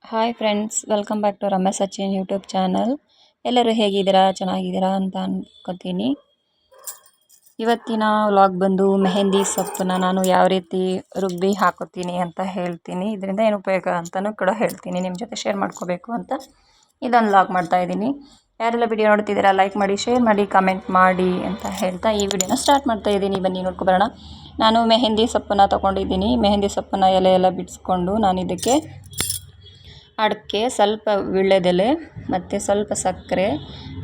Hi friends, welcome back to Ramya Sachin YouTube channel. ಎಲ್ಲರೂ ಹೇಗಿದ್ದೀರಾ? ಚೆನ್ನಾಗಿದ್ದೀರಾ ಅಂತ ಅನ್ಕೋತೀನಿ. ಇವತ್ತಿನ ವ್ಲಾಗ್ ಬಂದು ಮೆಹಂದಿ ಸೊಪ್ಪನ್ನ ನಾನು ಯಾವ ರೀತಿ ರುಬ್ಬಿ ಹಾಕೋತೀನಿ ಅಂತ ಹೇಳ್ತೀನಿ. ಇದರಿಂದ ಏನು ಉಪಯೋಗ ಅಂತಲೂ ಕೂಡ ಹೇಳ್ತೀನಿ. ನಿಮ್ಮ ಜೊತೆ ಶೇರ್ ಮಾಡ್ಕೋಬೇಕು ಅಂತ ಇದೊಂದು ವ್ಲಾಗ್ ಮಾಡ್ತಾ ಇದ್ದೀನಿ. ಯಾರೆಲ್ಲ ವಿಡಿಯೋ ನೋಡ್ತಿದ್ದೀರಾ ಲೈಕ್ ಮಾಡಿ, ಶೇರ್ ಮಾಡಿ, ಕಮೆಂಟ್ ಮಾಡಿ ಅಂತ ಹೇಳ್ತಾ ಈ ವಿಡಿಯೋನ ಸ್ಟಾರ್ಟ್ ಮಾಡ್ತಾ ಇದ್ದೀನಿ. ಬನ್ನಿ ನೋಡ್ಕೊಬರೋಣ. ನಾನು ಮೆಹಂದಿ ಸೊಪ್ಪನ್ನು ತೊಗೊಂಡಿದ್ದೀನಿ. ಮೆಹಂದಿ ಸೊಪ್ಪನ್ನು ಎಲೆ ಎಲ್ಲ ಬಿಡಿಸ್ಕೊಂಡು ನಾನು ಇದಕ್ಕೆ ಅಡಿಕೆ, ಸ್ವಲ್ಪ ವೀಳ್ಯದೆಲೆ ಮತ್ತು ಸ್ವಲ್ಪ ಸಕ್ಕರೆ,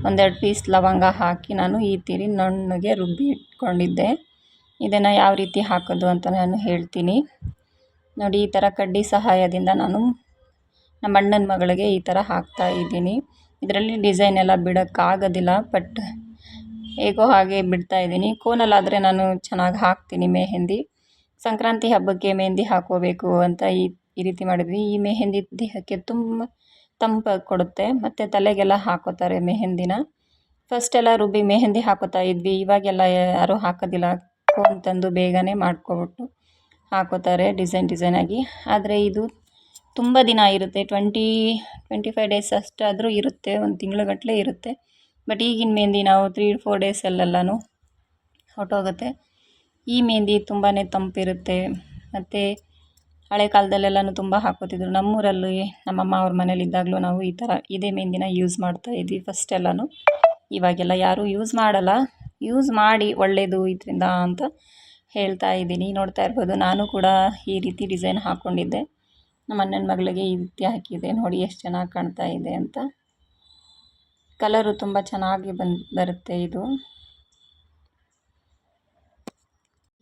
ಒಂದೆರಡು ಪೀಸ್ ಲವಂಗ ಹಾಕಿ ನಾನು ಈ ತೀರಿ ನುಣ್ಣಗೆ ರುಬ್ಬಿ ಇಟ್ಕೊಂಡಿದ್ದೆ. ಇದನ್ನು ಯಾವ ರೀತಿ ಹಾಕೋದು ಅಂತ ನಾನು ಹೇಳ್ತೀನಿ ನೋಡಿ. ಈ ಥರ ಕಡ್ಡಿ ಸಹಾಯದಿಂದ ನಾನು ನಮ್ಮ ಅಣ್ಣನ ಮಗಳಿಗೆ ಈ ಥರ ಹಾಕ್ತಾ ಇದ್ದೀನಿ. ಇದರಲ್ಲಿ ಡಿಸೈನ್ ಎಲ್ಲ ಬಿಡೋಕ್ಕಾಗೋದಿಲ್ಲ, ಬಟ್ ಹೇಗೋ ಹಾಗೆ ಬಿಡ್ತಾ ಇದ್ದೀನಿ. ಕೋನಲ್ಲಾದರೆ ನಾನು ಚೆನ್ನಾಗಿ ಹಾಕ್ತೀನಿ ಮೆಹಂದಿ. ಸಂಕ್ರಾಂತಿ ಹಬ್ಬಕ್ಕೆ ಮೆಹಂದಿ ಹಾಕೋಬೇಕು ಅಂತ ಈ ರೀತಿ ಮಾಡಿದ್ವಿ. ಈ ಮೆಹಂದಿ ದೇಹಕ್ಕೆ ತುಂಬ ತಂಪಾಗಿ ಕೊಡುತ್ತೆ ಮತ್ತು ತಲೆಗೆಲ್ಲ ಹಾಕೋತಾರೆ ಮೆಹಂದಿನ. ಫಸ್ಟೆಲ್ಲ ರುಬ್ಬಿ ಮೆಹಂದಿ ಹಾಕೋತಾ ಇದ್ವಿ, ಇವಾಗೆಲ್ಲ ಯಾರೂ ಹಾಕೋದಿಲ್ಲ. ಕೋನ್ ತಂದು ಬೇಗನೆ ಮಾಡ್ಕೊಬಿಟ್ಟು ಹಾಕೋತಾರೆ ಡಿಸೈನಾಗಿ. ಆದರೆ ಇದು ತುಂಬ ದಿನ ಇರುತ್ತೆ, 25 ಡೇಸ್ ಅಷ್ಟಾದರೂ ಇರುತ್ತೆ, ಒಂದು ತಿಂಗಳುಗಟ್ಟಲೆ ಇರುತ್ತೆ. ಬಟ್ ಈಗಿನ ಮೆಹಂದಿ ನಾವು 3-4 ಡೇಸಲ್ಲೆಲ್ಲನೂ ಹೊರಟೋಗುತ್ತೆ. ಈ ಮೆಹಂದಿ ತುಂಬಾ ತಂಪಿರುತ್ತೆ ಮತ್ತು ಹಳೆ ಕಾಲದಲ್ಲೆಲ್ಲನೂ ತುಂಬ ಹಾಕೋತಿದ್ರು. ನಮ್ಮೂರಲ್ಲಿ ನಮ್ಮಮ್ಮ ಅವ್ರ ಮನೇಲಿ ಇದ್ದಾಗಲೂ ನಾವು ಇದೇ ಮೆಹಂದಿನ ಯೂಸ್ ಮಾಡ್ತಾಯಿದ್ವಿ ಫಸ್ಟೆಲ್ಲನೂ. ಇವಾಗೆಲ್ಲ ಯಾರೂ ಯೂಸ್ ಮಾಡಲ್ಲ. ಯೂಸ್ ಮಾಡಿ ಒಳ್ಳೆಯದು ಇದರಿಂದ ಅಂತ ಹೇಳ್ತಾ ಇದ್ದೀನಿ. ನೋಡ್ತಾ ಇರ್ಬೋದು, ನಾನು ಕೂಡ ಈ ರೀತಿ ಡಿಸೈನ್ ಹಾಕ್ಕೊಂಡಿದ್ದೆ. ನಮ್ಮ ಅಣ್ಣನ ಮಗಳಿಗೆ ಈ ರೀತಿ ಹಾಕಿದೆ ನೋಡಿ, ಎಷ್ಟು ಚೆನ್ನಾಗಿ ಕಾಣ್ತಾ ಇದೆ ಅಂತ. ಕಲರು ತುಂಬ ಚೆನ್ನಾಗಿ ಬರುತ್ತೆ ಇದು.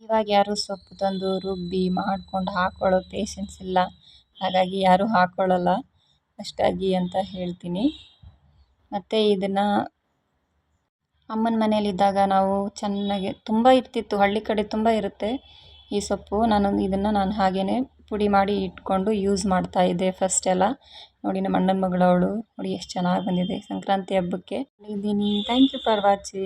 ಇವಾಗ ಯಾರೂ ಸೊಪ್ಪು ತಂದು ರುಬ್ಬಿ ಮಾಡ್ಕೊಂಡು ಹಾಕ್ಕೊಳ್ಳೋ ಪೇಷನ್ಸ್ ಇಲ್ಲ, ಹಾಗಾಗಿ ಯಾರೂ ಹಾಕ್ಕೊಳ್ಳಲ್ಲ ಅಷ್ಟಾಗಿ ಅಂತ ಹೇಳ್ತೀನಿ. ಮತ್ತು ಇದನ್ನು ಅಮ್ಮನ ಮನೇಲಿದ್ದಾಗ ನಾವು ಚೆನ್ನಾಗಿ ತುಂಬ ಇರ್ತಿತ್ತು, ಹಳ್ಳಿ ಕಡೆ ತುಂಬ ಇರುತ್ತೆ ಈ ಸೊಪ್ಪು. ನಾನು ಹಾಗೇ ಪುಡಿ ಮಾಡಿ ಇಟ್ಕೊಂಡು ಯೂಸ್ ಮಾಡ್ತಾಯಿದ್ದೆ ಫಸ್ಟೆಲ್ಲ. ನೋಡಿ, ನಮ್ಮ ಅಣ್ಣನ ಮಗಳವಳು ನೋಡಿ ಎಷ್ಟು ಚೆನ್ನಾಗಿ ಬಂದಿದೆ. ಸಂಕ್ರಾಂತಿ ಹಬ್ಬಕ್ಕೆ ಇದ್ದೀನಿ. Thank you for watching.